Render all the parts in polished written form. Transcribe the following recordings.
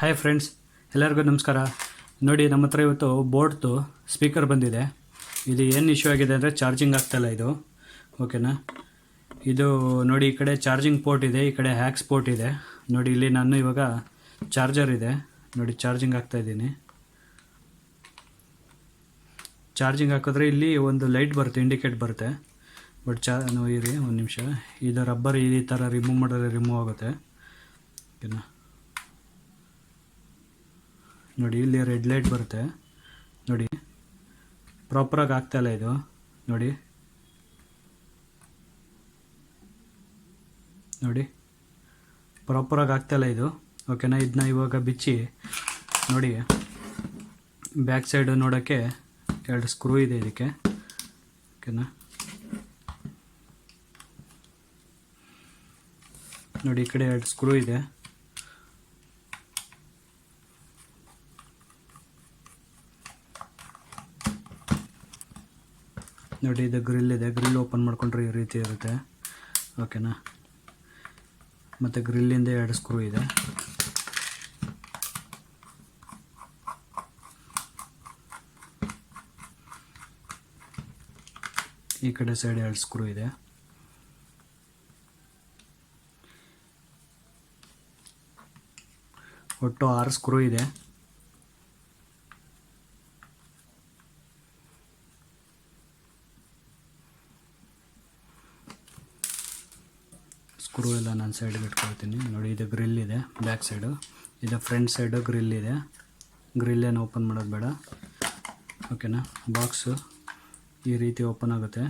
Hi friends, ಎಲ್ಲರಿಗೂ ನಮಸ್ಕಾರ. ನೋಡಿ, ನಮ್ಮ ಹತ್ರ ಇವತ್ತು ಬೋಟ್ದು ಸ್ಪೀಕರ್ ಬಂದಿದೆ. ಇದು ಏನು ಇಶ್ಯೂ ಆಗಿದೆ ಅಂದರೆ ಚಾರ್ಜಿಂಗ್ ಆಗ್ತಾಯಿಲ್ಲ ಇದು. ಓಕೆನಾ, ಇದು ನೋಡಿ, ಈ ಕಡೆ ಚಾರ್ಜಿಂಗ್ ಪೋರ್ಟ್ ಇದೆ, ಈ ಕಡೆ ಹ್ಯಾಕ್ಸ್ ಪೋರ್ಟ್ ಇದೆ. ನೋಡಿ, ಇಲ್ಲಿ ನಾನು ಇವಾಗ ಚಾರ್ಜರ್ ಇದೆ ನೋಡಿ, ಚಾರ್ಜಿಂಗ್ ಹಾಕ್ತಾಯಿದ್ದೀನಿ. ಚಾರ್ಜಿಂಗ್ ಹಾಕಿದ್ರೆ ಇಲ್ಲಿ ಒಂದು ಲೈಟ್ ಬರುತ್ತೆ, ಇಂಡಿಕೇಟ್ ಬರುತ್ತೆ. ಬಟ್ ಇರಿ ಒಂದು ನಿಮಿಷ, ಇದು ರಬ್ಬರ್ ಈ ಥರ ರಿಮೂವ್ ಮಾಡಿದ್ರೆ ರಿಮೂವ್ ಆಗುತ್ತೆ. ಓಕೆನಾ, ನೋಡಿ ಇಲ್ಲಿ ರೆಡ್ ಲೈಟ್ ಬರುತ್ತೆ. ನೋಡಿ, ಪ್ರಾಪರಾಗಿ ಆಗ್ತಾಯಿಲ್ಲ ಇದು. ನೋಡಿ ನೋಡಿ ಪ್ರಾಪರಾಗಿ ಆಗ್ತಾಯಿಲ್ಲ ಇದು. ಓಕೆನಾ, ಇದನ್ನ ಇವಾಗ ಬಿಚ್ಚಿ ನೋಡಿ, ಬ್ಯಾಕ್ ಸೈಡು ನೋಡೋಕ್ಕೆ 2 ಸ್ಕ್ರೂ ಇದೆ ಇದಕ್ಕೆ. ಓಕೆನಾ, ನೋಡಿ ಈ ಕಡೆ 2 ಸ್ಕ್ರೂ ಇದೆ. ನೋಡಿ, ಇದು ಗ್ರಿಲ್ ಇದೆ. ಗ್ರಿಲ್ ಓಪನ್ ಮಾಡ್ಕೊಂಡ್ರೆ ಈ ರೀತಿ ಇರುತ್ತೆ. ಓಕೆನಾ, ಮತ್ತು ಗ್ರಿಲ್ಲಿಂದ 2 ಸ್ಕ್ರೂ ಇದೆ. ಈ ಕಡೆ ಸೈಡ್ 2 ಸ್ಕ್ರೂ ಇದೆ. ಒಟ್ಟು 6 ಸ್ಕ್ರೂ ಇದೆ. ಸ್ಕ್ರೂ ಎಲ್ಲ ನಾನು ಸೈಡ್ಗೆ ಇಟ್ಕೊಳ್ತೀನಿ. ನೋಡಿ, ಇದು ಗ್ರಿಲ್ ಇದೆ ಬ್ಯಾಕ್ ಸೈಡು, ಇದು ಫ್ರಂಟ್ ಸೈಡು ಗ್ರಿಲ್ ಇದೆ. ಗ್ರಿಲ್ಲೇನು ಓಪನ್ ಮಾಡೋದು ಬೇಡ. ಓಕೆನಾ, ಬಾಕ್ಸು ಈ ರೀತಿ ಓಪನ್ ಆಗುತ್ತೆ.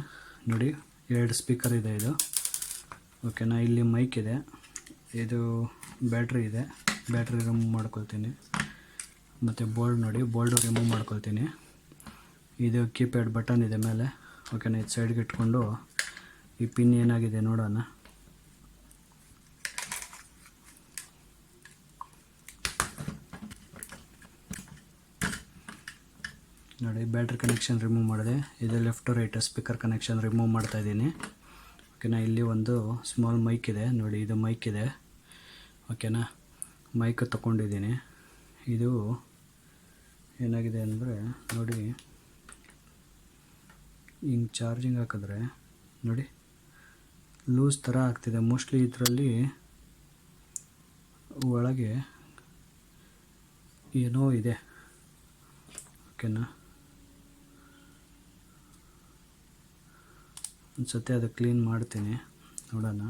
ನೋಡಿ, 2 ಸ್ಪೀಕರ್ ಇದೆ ಇದು. ಓಕೆನಾ, ಇಲ್ಲಿ ಮೈಕ್ ಇದೆ, ಇದು ಬ್ಯಾಟ್ರಿ ಇದೆ. ಬ್ಯಾಟ್ರಿ ರಿಮೂವ್ ಮಾಡ್ಕೊಳ್ತೀನಿ. ಮತ್ತು ಬೋಲ್ಡ್ ನೋಡಿ, ಬೋಲ್ಡು ರಿಮೂವ್ ಮಾಡ್ಕೊಳ್ತೀನಿ. ಇದು ಕೀಪ್ಯಾಡ್ ಬಟನ್ ಇದೆ ಮೇಲೆ. ಓಕೆನಾ, ಇದು ಸೈಡ್ಗೆ ಇಟ್ಕೊಂಡು ಈ ಪಿನ್ ಏನಾಗಿದೆ ನೋಡೋಣ. ನೋಡಿ, ಬ್ಯಾಟ್ರಿ ಕನೆಕ್ಷನ್ ರಿಮೂವ್ ಮಾಡಿದೆ. ಇದು left right speaker connection remove ಮಾಡ್ತಾಯಿದ್ದೀನಿ. ಓಕೆನಾ, ಇಲ್ಲಿ ಒಂದು ಸ್ಮಾಲ್ ಮೈಕ್ ಇದೆ. ನೋಡಿ, ಇದು ಮೈಕ್ ಇದೆ. ಓಕೆನಾ, ಮೈಕ್ ತೊಗೊಂಡಿದ್ದೀನಿ. ಇದು ಏನಾಗಿದೆ ಅಂದರೆ ನೋಡಿ, ಹಿಂಗೆ ಚಾರ್ಜಿಂಗ್ ಹಾಕಿದ್ರೆ ನೋಡಿ ಲೂಸ್ ಥರ ಆಗ್ತಿದೆ. ಮೋಸ್ಟ್ಲಿ ಇದರಲ್ಲಿ ಒಳಗೆ ಏನೋ ಇದೆ. ಓಕೆನಾ, ಒಂದು ಸತಿ ಅದು ಕ್ಲೀನ್ ಮಾಡ್ತೀನಿ, ನೋಡೋಣ.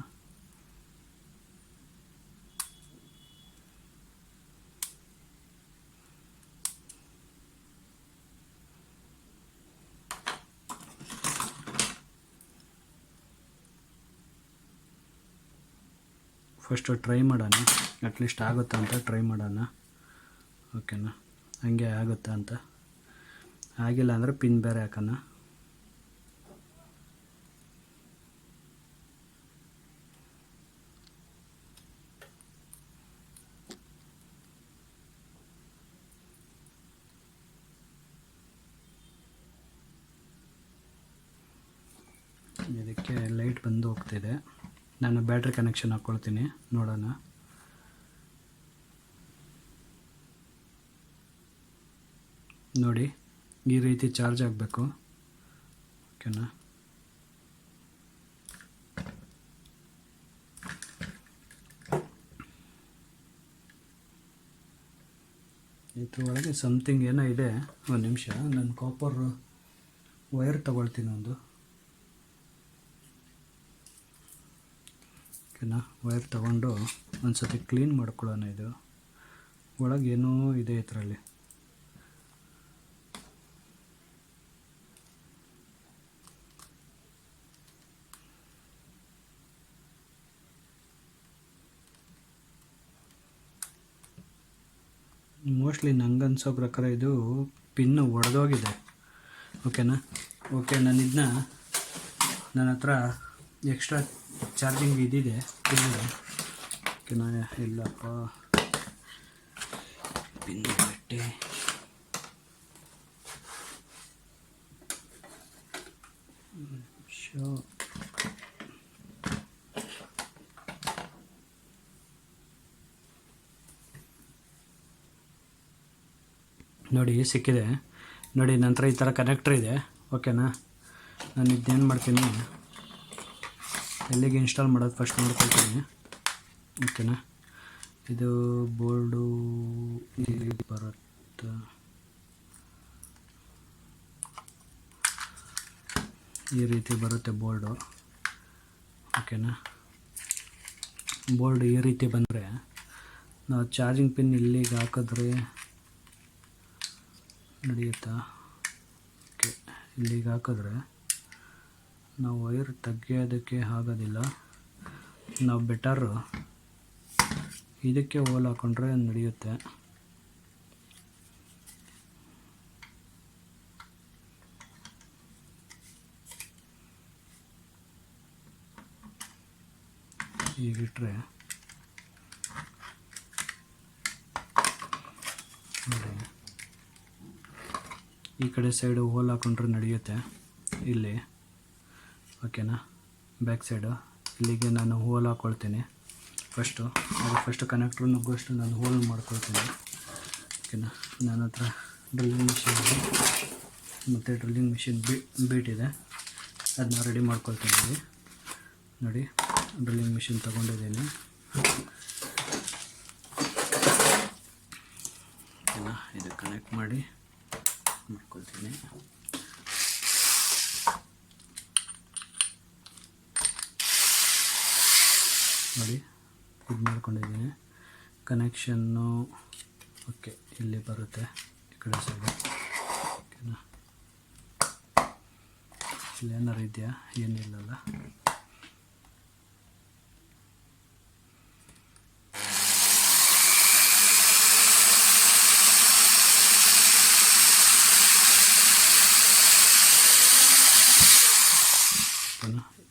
ಫಸ್ಟು ಟ್ರೈ ಮಾಡೋಣ, ಅಟ್ಲೀಸ್ಟ್ ಆಗುತ್ತಾ ಅಂತ ಟ್ರೈ ಮಾಡೋಣ. ಓಕೆನಾ, ಹಂಗೆ ಆಗುತ್ತಾ ಅಂತ. ಆಗಿಲ್ಲ ಅಂದರೆ ಪಿನ್ ಬೇರೆ ಹಾಕೋಣ. ಇದಕ್ಕೆ ಲೈಟ್ ಬಂದು ಹೋಗ್ತಿದೆ. ನಾನು ಬ್ಯಾಟ್ರಿ ಕನೆಕ್ಷನ್ ಹಾಕ್ಕೊಳ್ತೀನಿ, ನೋಡೋಣ. ನೋಡಿ, ಈ ರೀತಿ ಚಾರ್ಜ್ ಆಗಬೇಕು. ಓಕೆನಾ, ಇದ್ರ ಒಳಗೆ ಸಮಥಿಂಗ್ ಏನೋ ಇದೆ. ಒಂದು ನಿಮಿಷ, ನಾನು ಕಾಪರ್ ವೈರ್ ತಗೊಳ್ತೀನಿ ಒಂದು. ಓಕೆನಾ, ವೈರ್ ತಗೊಂಡು ಒಂದು ಸತಿ ಕ್ಲೀನ್ ಮಾಡ್ಕೊಳ್ಳೋಣ. ಇದು ಒಳಗೆ ಏನೋ ಇದೆ ಇದರಲ್ಲಿ. ಮೋಸ್ಟ್ಲಿ ನಂಗೆ ಅನ್ಸೋ ಪ್ರಕಾರ ಇದು ಪಿನ್ನು ಒಡೆದೋಗಿದೆ. ಓಕೆನಾ, ಓಕೆ, ನನ್ನ ಹತ್ರ ಎಕ್ಸ್ಟ್ರಾ ಚಾರ್ಜಿಂಗ್ ಇದಿದೆ. ಓಕೆನಾ, ಇಲ್ಲಪ್ಪ, ಪಿನ್ನು ಬಿಟ್ಟೆ. ನೋಡಿ ಸಿಕ್ಕಿದೆ ನೋಡಿ. ನಂತರ ಈ ಥರ ಕನೆಕ್ಟ್ರ್ ಇದೆ ಓಕೆನಾ. ನಾನು ಇದನ್ನೇನು ಮಾಡ್ತೀನಿ, ಎಲ್ಲಿಗೆ ಇನ್ಸ್ಟಾಲ್ ಮಾಡೋದು ಫಸ್ಟ್ ನೋಡ್ಕೊಳ್ತೀನಿ ಓಕೆನಾ. ಇದು ಬೋರ್ಡು ಇಲ್ಲಿ ಬರುತ್ತೆ, ಈ ರೀತಿ ಬರುತ್ತೆ ಬೋರ್ಡು ಓಕೆನಾ. ಬೋರ್ಡ್ ಈ ರೀತಿ ಬಂದರೆ ನಾವು ಚಾರ್ಜಿಂಗ್ ಪಿನ್ ಇಲ್ಲಿಗೆ ಹಾಕಿದ್ರೆ ನಡೆಯುತ್ತಾ. ಓಕೆ, ಇಲ್ಲಿಗೆ ಹಾಕಿದ್ರೆ ನಾವು ವೈರ್ ತೆಗೆಯೋದಕ್ಕೆ ಆಗೋದಿಲ್ಲ. ನಾವು ಬೆಟರ್ ಇದಕ್ಕೆ ಹೋಲ್ ಹಾಕೊಂಡ್ರೆ ನಡೆಯುತ್ತೆ. ಹೀಗಿಟ್ರೆ ನೋಡಿ, ಈ ಕಡೆ ಸೈಡು ಹೋಲ್ ಹಾಕೊಂಡ್ರೆ ನಡೆಯುತ್ತೆ ಇಲ್ಲಿ ಓಕೆನಾ. ಬ್ಯಾಕ್ ಸೈಡು ಇಲ್ಲಿಗೆ ನಾನು ಹೋಲ್ ಹಾಕ್ಕೊಳ್ತೀನಿ ಫಸ್ಟು ಕನೆಕ್ಟ್ರ್ ನುಗ್ಗೋಷ್ಟು ನಾನು ಹೋಲ್ ಮಾಡ್ಕೊಳ್ತೀನಿ ಓಕೆನಾ. ನನ್ನ ಹತ್ರ ಡ್ರಿಲ್ಲಿಂಗ್ ಮಿಷಿನ್ ಇದೆ ಮತ್ತು ಡ್ರಿಲ್ಲಿಂಗ್ ಮಿಷಿನ್ ಬೀಟ್ ಇದೆ, ಅದನ್ನ ರೆಡಿ ಮಾಡ್ಕೊಳ್ತೀನಿ. ನೋಡಿ ಡ್ರಿಲ್ಲಿಂಗ್ ಮಿಷಿನ್ ತೊಗೊಂಡಿದ್ದೀನಿ ಓಕೆನಾ. ಇದು ಕನೆಕ್ಟ್ ಮಾಡ್ಕೊಳ್ತೀನಿ. ನೋಡಿ ಇದು ಮಾಡ್ಕೊಂಡಿದ್ದೀನಿ. ಕನೆಕ್ಷನ್ನು ಓಕೆ, ಇಲ್ಲಿ ಬರುತ್ತೆ ಈ ಕಡೆ ಸೈಡು ಓಕೆನಾ. ಇಲ್ಲಿ ಏನಾರು ಇದೆಯಾ, ಏನಿಲ್ಲಲ್ಲ.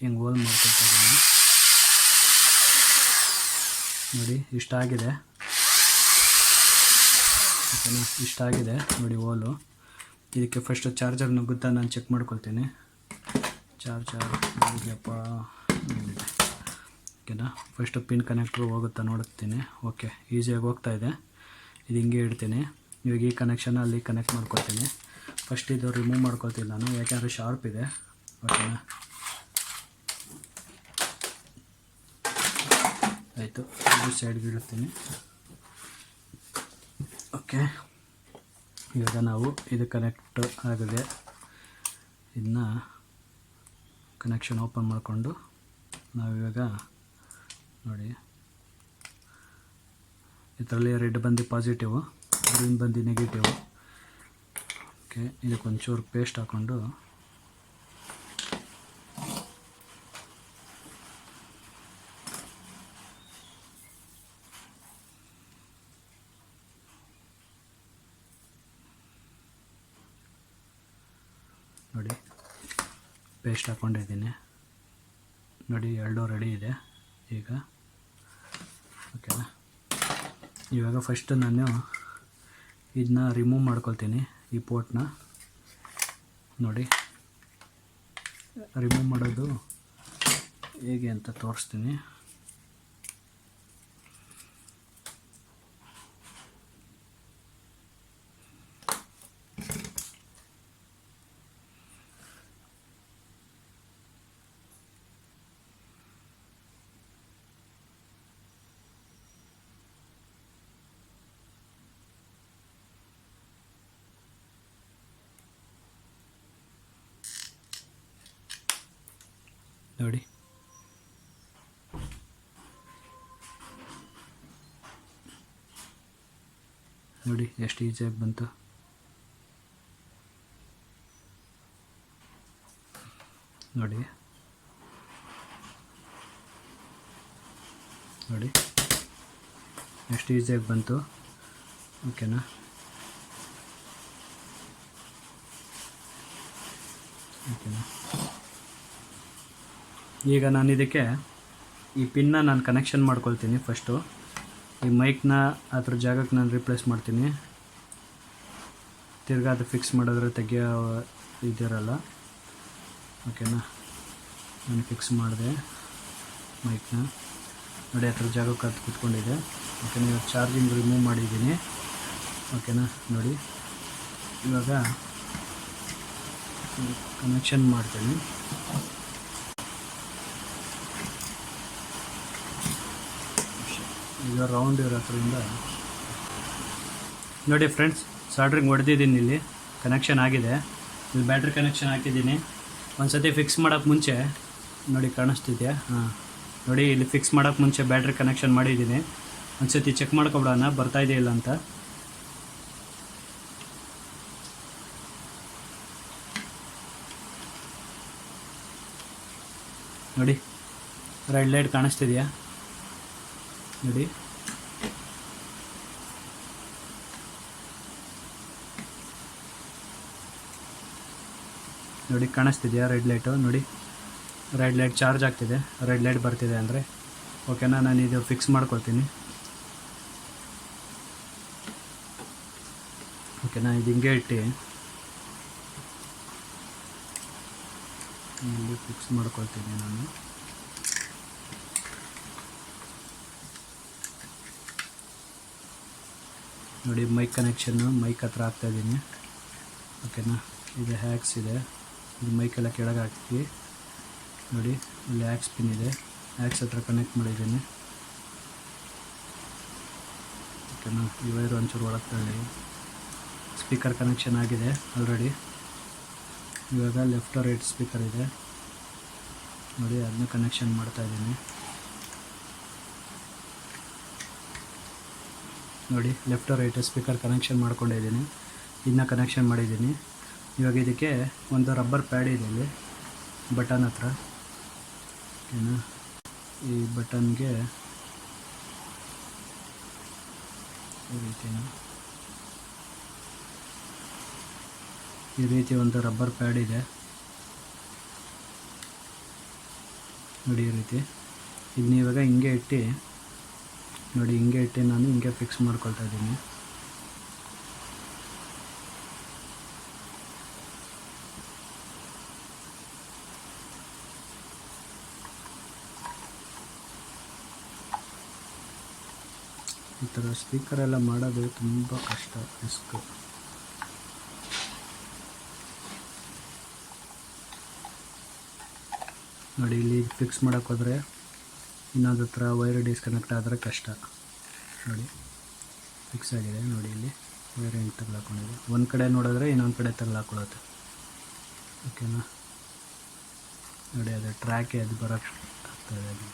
ಹಿಂಗೆ ಹೋಲ್ ಮಾಡ್ಕೊಳ್ತಾ ಇದ್ದೀನಿ ನೋಡಿ. ಇಷ್ಟಾಗಿದೆ ಓಕೆನಾ, ಇಷ್ಟಾಗಿದೆ ನೋಡಿ ಹೋಲು. ಇದಕ್ಕೆ ಫಸ್ಟು ಚಾರ್ಜರ್ ನುಗ್ಗುತ್ತಾ ನಾನು ಚೆಕ್ ಮಾಡ್ಕೊಳ್ತೀನಿ. ಚಾರ್ಜರ್ ಇದೆಯಪ್ಪ ಓಕೆನಾ. ಫಸ್ಟು ಪಿನ್ ಕನೆಕ್ಟ್ರು ಹೋಗುತ್ತಾ ನೋಡುತ್ತೀನಿ. ಓಕೆ, ಈಸಿಯಾಗಿ ಹೋಗ್ತಾ ಇದೆ. ಇದು ಹಿಂಗೆ ಇಡ್ತೀನಿ. ಇವಾಗ ಈ ಕನೆಕ್ಷನ್ ಅಲ್ಲಿ ಕನೆಕ್ಟ್ ಮಾಡ್ಕೊಳ್ತೀನಿ. ಫಸ್ಟ್ ಇದು ರಿಮೂವ್ ಮಾಡ್ಕೊಳ್ತೀನಿ ನಾನು, ಯಾಕೆಂದರೆ ಶಾರ್ಪ್ ಇದೆ ಓಕೆನಾ. ಆಯಿತು, ಇದು ಸೈಡ್ಗೆ ಇಡುತ್ತೀನಿ ಓಕೆ. ಇವಾಗ ನಾವು ಇದು ಕನೆಕ್ಟ್ ಆಗಿದೆ, ಇದನ್ನ ಕನೆಕ್ಷನ್ ಓಪನ್ ಮಾಡಿಕೊಂಡು ನಾವಿವಾಗ ನೋಡಿ, ಇದರಲ್ಲಿ ರೆಡ್ ಬಂದು ಪಾಸಿಟಿವು, ಗ್ರೀನ್ ಬಂದು ನೆಗೆಟಿವು ಓಕೆ. ಇದಕ್ಕೊಂಚೂರು ಪೇಸ್ಟ್ ಹಾಕ್ಕೊಂಡು ನೋಡಿ ಪೇಸ್ಟ್ ಹಾಕ್ಕೊಂಡಿದ್ದೀನಿ ನೋಡಿ. ಎರಡೂ ರೆಡಿ ಇದೆ ಈಗ ಓಕೆನಾ. ಇವಾಗ ಫಸ್ಟ್ ನಾನು ಇದನ್ನ ರಿಮೂವ್ ಮಾಡ್ಕೊಳ್ತೀನಿ, ಈ ಪೋರ್ಟ್ನ ನೋಡಿ. ರಿಮೂವ್ ಮಾಡೋದು ಹೇಗೆ ಅಂತ ತೋರಿಸ್ತೀನಿ. ನೋಡಿ ನೋಡಿ ಎಷ್ಟು ಈಸಿಯಾಗಿ ಬಂತು ನೋಡಿ. ನೋಡಿ ಎಷ್ಟು ಈಸಿಯಾಗಿ ಬಂತು ಓಕೆನಾ. ಓಕೆನಾ, ಈಗ ನಾನು ಇದಕ್ಕೆ ಈ ಪಿನ್ನ ನಾನು ಕನೆಕ್ಷನ್ ಮಾಡ್ಕೊಳ್ತೀನಿ. ಫಸ್ಟು ಈ ಮೈಕ್ನ ಅದ್ರ ಜಾಗಕ್ಕೆ ನಾನು ರಿಪ್ಲೇಸ್ ಮಾಡ್ತೀನಿ. ತಿರ್ಗಾ ಅದು ಫಿಕ್ಸ್ ಮಾಡಿದ್ರೆ ತೆಗಿಯೋ ಇದಿರಲ್ಲ ಓಕೆನಾ. ನಾನು ಫಿಕ್ಸ್ ಮಾಡಿದೆ ಮೈಕ್ನ ನೋಡಿ, ಅದ್ರ ಜಾಗಕ್ಕೆ ಅದು ಕೂತ್ಕೊಂಡಿದೆ ಓಕೆನಾ. ಇವಾಗ ಚಾರ್ಜಿಂಗ್ ರಿಮೂವ್ ಮಾಡಿದ್ದೀನಿ ಓಕೆನಾ. ನೋಡಿ ಇವಾಗ ಕನೆಕ್ಷನ್ ಮಾಡ್ತೀನಿ. ಈಗ ರೌಂಡ್ ಇರೋದ್ರಿಂದ ನೋಡಿ ಫ್ರೆಂಡ್ಸ್, ಸಾಲ್ಡ್ರಿಂಗ್ ಹೊಡೆದಿದ್ದೀನಿ. ಇಲ್ಲಿ ಕನೆಕ್ಷನ್ ಆಗಿದೆ. ಇಲ್ಲಿ ಬ್ಯಾಟ್ರಿ ಕನೆಕ್ಷನ್ ಹಾಕಿದ್ದೀನಿ. ಒಂದು ಸತಿ ಫಿಕ್ಸ್ ಮಾಡೋಕ್ಕೆ ಮುಂಚೆ ನೋಡಿ, ಕಾಣಿಸ್ತಿದೆಯಾ? ಹಾಂ ನೋಡಿ, ಇಲ್ಲಿ ಫಿಕ್ಸ್ ಮಾಡೋಕ್ಕೆ ಮುಂಚೆ ಬ್ಯಾಟ್ರಿ ಕನೆಕ್ಷನ್ ಮಾಡಿದ್ದೀನಿ. ಒಂದು ಸತಿ ಚೆಕ್ ಮಾಡ್ಕೊಬಿಡೋಣ ಬರ್ತಾಯಿದೆಯಿಲ್ಲ ಅಂತ. ನೋಡಿ, ರೆಡ್ ಲೈಟ್ ಕಾಣಿಸ್ತಿದೆಯಾ? ನೋಡಿ, ನೋಡಿ ಕಾಣಿಸ್ತಿದೆಯಾ ರೆಡ್ ಲೈಟು? ನೋಡಿ, ರೆಡ್ ಲೈಟ್ ಚಾರ್ಜ್ ಆಗ್ತಿದೆ, ರೆಡ್ ಲೈಟ್ ಬರ್ತಿದೆ ಅಂದರೆ ಓಕೆನಾ. ನಾನು ಇದು ಫಿಕ್ಸ್ ಮಾಡ್ಕೊಳ್ತೀನಿ. ಓಕೆನಾ, ಇದು ಹಿಂಗೆ ಇಟ್ಟು ಇಲ್ಲಿ ಫಿಕ್ಸ್ ಮಾಡ್ಕೊಳ್ತೀನಿ ನಾನು. ನೋಡಿ, ಮೈಕ್ ಕನೆಕ್ಷನ್ನು ಮೈಕ್ ಹತ್ರ ಹಾಕ್ತಾಯಿದ್ದೀನಿ. ಓಕೆನಾ, ಇದು ಹ್ಯಾಕ್ಸ್ ಇದೆ, ಇದು ಮೈಕೆಲ್ಲ ಕೆಳಗೆ ಹಾಕ್ತೀವಿ. ನೋಡಿ, ಇಲ್ಲಿ ಹ್ಯಾಕ್ಸ್ ಪಿನ್ ಇದೆ, ಹ್ಯಾಕ್ಸ್ ಹತ್ರ ಕನೆಕ್ಟ್ ಮಾಡಿದ್ದೀನಿ. ಓಕೆನಾ, ಈ ವೈರ್ ಒಂಚೂರು ಒಳಗೆ ತಳ್ಳಿ. ಸ್ಪೀಕರ್ ಕನೆಕ್ಷನ್ ಆಗಿದೆ ಆಲ್ರೆಡಿ. ಇವಾಗ ಲೆಫ್ಟ್ ರೈಟ್ ಸ್ಪೀಕರ್ ಇದೆ ನೋಡಿ, ಅದನ್ನ ಕನೆಕ್ಷನ್ ಮಾಡ್ತಾಯಿದ್ದೀನಿ. ನೋಡಿ, ಲೆಫ್ಟ್ ರೈಟ್ ಸ್ಪೀಕರ್ ಕನೆಕ್ಷನ್ ಮಾಡ್ಕೊಂಡಿದ್ದೀನಿ. ಇದನ್ನ ಕನೆಕ್ಷನ್ ಮಾಡಿದ್ದೀನಿ. ಇವಾಗ ಇದಕ್ಕೆ ಒಂದು ರಬ್ಬರ್ ಪ್ಯಾಡ್ ಇದೆ ಇಲ್ಲಿ ಬಟನ್ ಹತ್ರ. ಓಕೆನಾ, ಈ ಬಟನ್ಗೆ ಈ ರೀತಿ ಒಂದು ರಬ್ಬರ್ ಪ್ಯಾಡ್ ಇದೆ ನೋಡಿ, ಈ ರೀತಿ. ಇದನ್ನ ಇವಾಗ ಹಿಂಗೆ ಇಟ್ಟು ನೋಡಿ, ಹಿಂಗೆ ಇಟ್ಟು ನಾನು ಹಿಂಗೆ ಫಿಕ್ಸ್ ಮಾಡ್ಕೊಳ್ತಾ ಇದ್ದೀನಿ. ಈ ಥರ ಸ್ಪೀಕರೆಲ್ಲ ಮಾಡೋದು ತುಂಬ ಕಷ್ಟ, ರಿಸ್ಕ್. ನೋಡಿ, ಇಲ್ಲಿ ಫಿಕ್ಸ್ ಮಾಡೋಕ್ಕೆ ಹೋದರೆ ಇನ್ನೊಂದು ಹತ್ರ ವೈರ್ ಡಿಸ್ಕನೆಕ್ಟ್ ಆದರೆ ಕಷ್ಟ. ನೋಡಿ, ಫಿಕ್ಸ್ ಆಗಿದೆ. ನೋಡಿ, ಇಲ್ಲಿ ವೈರ್ ಹೆಂಗೆ ತಗಲಾಕೊಂಡಿದೆ. ಒಂದು ಕಡೆ ನೋಡಿದ್ರೆ ಇನ್ನೊಂದು ಕಡೆ ತಗಲಾಕೊಳ್ಳುತ್ತೆ. ಓಕೆನಾ, ನೋಡಿ, ಅದು ಟ್ರ್ಯಾಕೆ ಅದು ಬರೋಕ್ಕೆ ಆಗ್ತಾಯಿದೆ.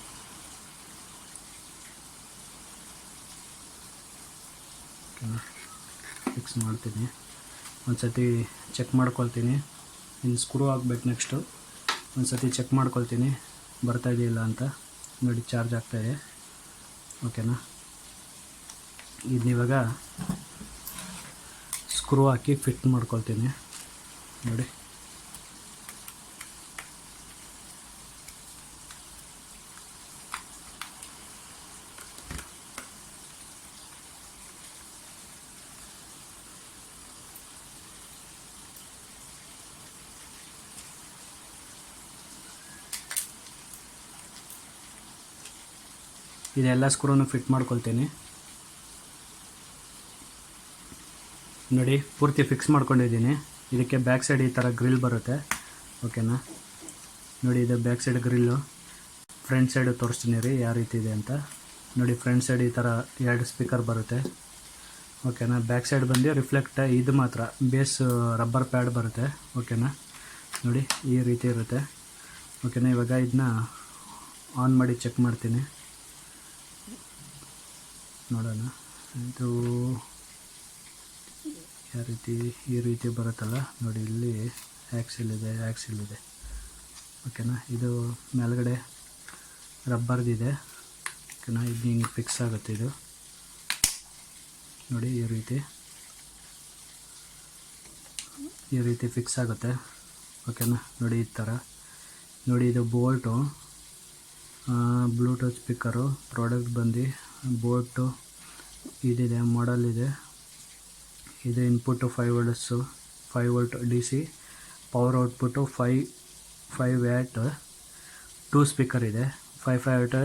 ಓಕೆನಾ, ಫಿಕ್ಸ್ ಮಾಡ್ತೀನಿ. ಒಂದು ಸತಿ ಚೆಕ್ ಮಾಡ್ಕೊಳ್ತೀನಿ. ಇನ್ನು ಸ್ಕ್ರೂ ಹಾಕ್ಬೇಕು. ನೆಕ್ಸ್ಟು ಒಂದು ಸತಿ ಚೆಕ್ ಮಾಡ್ಕೊಳ್ತೀನಿ ಬರ್ತಾಯಿದೆಯಿಲ್ಲ ಅಂತ. ನೋಡಿ, ಚಾರ್ಜ್ ಆಗ್ತಾಯಿದೆ. ಓಕೆನಾ, ಇದನ್ನಿವಾಗ ಸ್ಕ್ರೂ ಹಾಕಿ ಫಿಟ್ ಮಾಡ್ಕೊಳ್ತೀನಿ. ನೋಡಿ, ಇದೆಲ್ಲ ಸ್ಕ್ರೂನು ಫಿಟ್ ಮಾಡ್ಕೊಳ್ತೀನಿ. ನೋಡಿ, ಪೂರ್ತಿ ಫಿಕ್ಸ್ ಮಾಡ್ಕೊಂಡಿದ್ದೀನಿ. ಇದಕ್ಕೆ ಬ್ಯಾಕ್ ಸೈಡ್ ಈ ಥರ ಗ್ರಿಲ್ ಬರುತ್ತೆ. ಓಕೆನಾ, ನೋಡಿ, ಇದು back side grill. Front side ತೋರಿಸ್ತೀನಿ ರೀ ಯಾವ ರೀತಿ ಇದೆ ಅಂತ. ನೋಡಿ, ಫ್ರಂಟ್ ಸೈಡ್ ಈ ಥರ 2 ಸ್ಪೀಕರ್ ಬರುತ್ತೆ. ಓಕೆನಾ, ಬ್ಯಾಕ್ ಸೈಡ್ ಬಂದು ರಿಫ್ಲೆಕ್ಟ್ ಇದು ಮಾತ್ರ ಬೇಸ್ ರಬ್ಬರ್ ಪ್ಯಾಡ್ ಬರುತ್ತೆ. ಓಕೆನಾ, ನೋಡಿ, ಈ ರೀತಿ ಇರುತ್ತೆ. ಓಕೆನಾ, ಇವಾಗ ಇದನ್ನ ಆನ್ ಮಾಡಿ ಚೆಕ್ ಮಾಡ್ತೀನಿ. ನೋಡೋಣ, ಇದು ಯಾವ ರೀತಿ ಈ ರೀತಿ ಬರುತ್ತಲ್ಲ ನೋಡಿ, ಇಲ್ಲಿ ಆ್ಯಕ್ಸಿಲಿದೆ. ಓಕೆನಾ, ಇದು ಮೇಲ್ಗಡೆ ರಬ್ಬರ್ದಿದೆ. ಓಕೆನಾ, ಇದು ಹಿಂಗೆ ಫಿಕ್ಸ್ ಆಗುತ್ತೆ. ಇದು ನೋಡಿ, ಈ ರೀತಿ ಫಿಕ್ಸ್ ಆಗುತ್ತೆ. ಓಕೆನಾ, ನೋಡಿ, ಈ ಥರ ನೋಡಿ. ಇದು ಬೋಲ್ಟು ಬ್ಲೂಟೂತ್ ಸ್ಪೀಕರು ಪ್ರಾಡಕ್ಟ್ ಬಂದು ಬೋಟು ಇದಿದೆ, ಮಾಡಲ್ ಇದೆ. ಇದು input 5 volts, 5 volt DC. Power output 5 watt. 2 speaker ಇದೆ. 5 ವ್ಯಾಟ್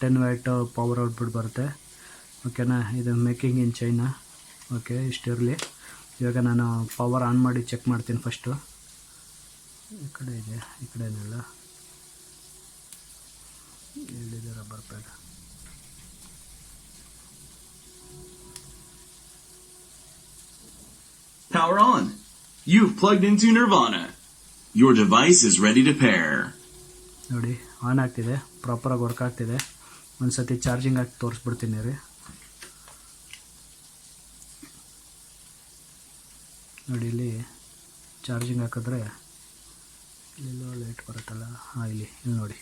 10 ವ್ಯಾಟ್ ಪವರ್ ಔಟ್ಪುಟ್ ಬರುತ್ತೆ. ಓಕೆನಾ, ಇದು ಮೇಕಿಂಗ್ ಇನ್ ಚೈನಾ. ಓಕೆ, ಇಷ್ಟಿರಲಿ. ಇವಾಗ ನಾನು ಪವರ್ ಆನ್ ಮಾಡಿ ಚೆಕ್ ಮಾಡ್ತೀನಿ ಫಸ್ಟು. ಈ ಕಡೆ ಇದೆ, ಈ ಕಡೆನೆಲ್ಲ ಎಲ್ಲಿದೆ rubber pad. Power on. You've plugged into Nirvana. Your device is ready to pair. ನೋಡಿ ಆನ್ ಆಗ್ತಿದೆ, ಪ್ರಾಪರಾಗಿ ವರ್ಕ್ ಆಗ್ತಿದೆ. ಒಂದು ಸತಿ ಚಾರ್ಜಿಂಗ್ ಹಾಕಿ ತೋರಿಸ್ಬಿಡ್ತೀನಿ ರೀ. ನೋಡಿ ಇಲ್ಲಿ ಚಾರ್ಜಿಂಗ್ ಹಾಕಿದ್ರೆ ಇಲ್ಲೆಲ್ಲೋ ಲೈಟ್ ಬರುತ್ತಲ್ಲ, ಹಾಂ ಇಲ್ಲಿ ನೋಡಿ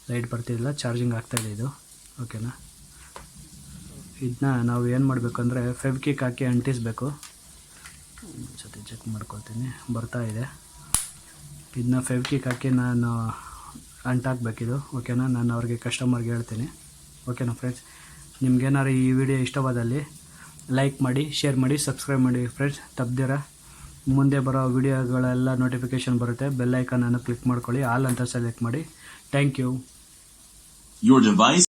ಲೈಟ್ ಬರ್ತಿಲ್ಲ, ಚಾರ್ಜಿಂಗ್ ಆಗ್ತಾಯಿದೆ ಇದು. ಓಕೆನಾ, ಇದನ್ನ ನಾವು ಏನು ಮಾಡಬೇಕು ಅಂದರೆ ಫೆವಿಕ್ವಿಕ್ ಹಾಕಿ ಅಂಟಿಸಬೇಕು. ಒಂದು ಸತಿ ಚೆಕ್ ಮಾಡ್ಕೊಳ್ತೀನಿ, ಬರ್ತಾಯಿದೆ. ಇದನ್ನ ಫೆವಿಕ್ವಿಕ್ ಹಾಕಿ ನಾನು ಅಂಟಾಕಬೇಕಿದು. ಓಕೆನಾ, ನಾನು ಅವ್ರಿಗೆ ಕಸ್ಟಮರ್ಗೆ ಹೇಳ್ತೀನಿ. ಓಕೆನಾ ಫ್ರೆಂಡ್ಸ್, ನಿಮ್ಗೇನಾರು ಈ ವಿಡಿಯೋ ಇಷ್ಟವಾದಲ್ಲಿ ಲೈಕ್ ಮಾಡಿ, ಶೇರ್ ಮಾಡಿ, ಸಬ್ಸ್ಕ್ರೈಬ್ ಮಾಡಿ ಫ್ರೆಂಡ್ಸ್. ತಪ್ಪದಿರ ಮುಂದೆ ಬರೋ ವಿಡಿಯೋಗಳೆಲ್ಲ ನೋಟಿಫಿಕೇಷನ್ ಬರುತ್ತೆ. ಬೆಲ್ ಐಕಾನನ್ನು ಕ್ಲಿಕ್ ಮಾಡ್ಕೊಳ್ಳಿ, ಆಲ್ ಅಂತ ಸೆಲೆಕ್ಟ್ ಮಾಡಿ. Thank you. Your device